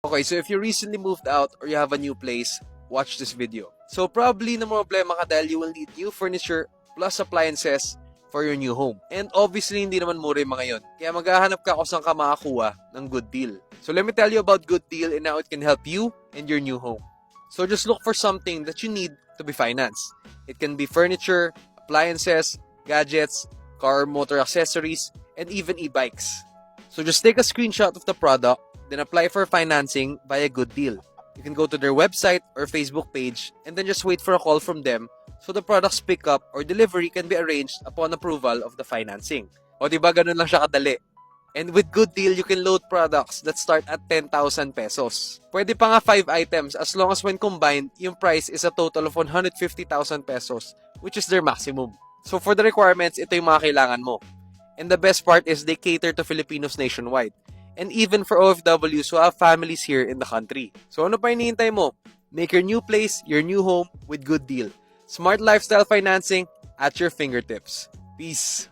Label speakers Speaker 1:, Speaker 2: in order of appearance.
Speaker 1: Okay, so if you recently moved out or you have a new place, watch this video. So probably na problema ka dahil you will need new furniture plus appliances for your new home. And obviously, hindi naman mura yung mga yun. Kaya maghahanap ka kung saan ka makakuha ng good deal. So let me tell you about good deal and how it can help you and your new home. So just look for something that you need to be financed. It can be furniture, appliances, gadgets, car motor accessories, and even e-bikes. So just take a screenshot of the product, then apply for financing via Good Deal. You can go to their website or Facebook page and then just wait for a call from them so the product's pickup or delivery can be arranged upon approval of the financing. O diba ganun lang siya kadali? And with Good Deal, you can load products that start at 10,000 pesos. Pwede pa nga 5 items as long as when combined, yung price is a total of 150,000 pesos, which is their maximum. So for the requirements, ito yung mga kailangan mo. And the best part is they cater to Filipinos nationwide. And even for OFWs who have families here in the country. So ano pa hinihintay mo? Make your new place, your new home with Good Deal. Smart lifestyle financing at your fingertips. Peace!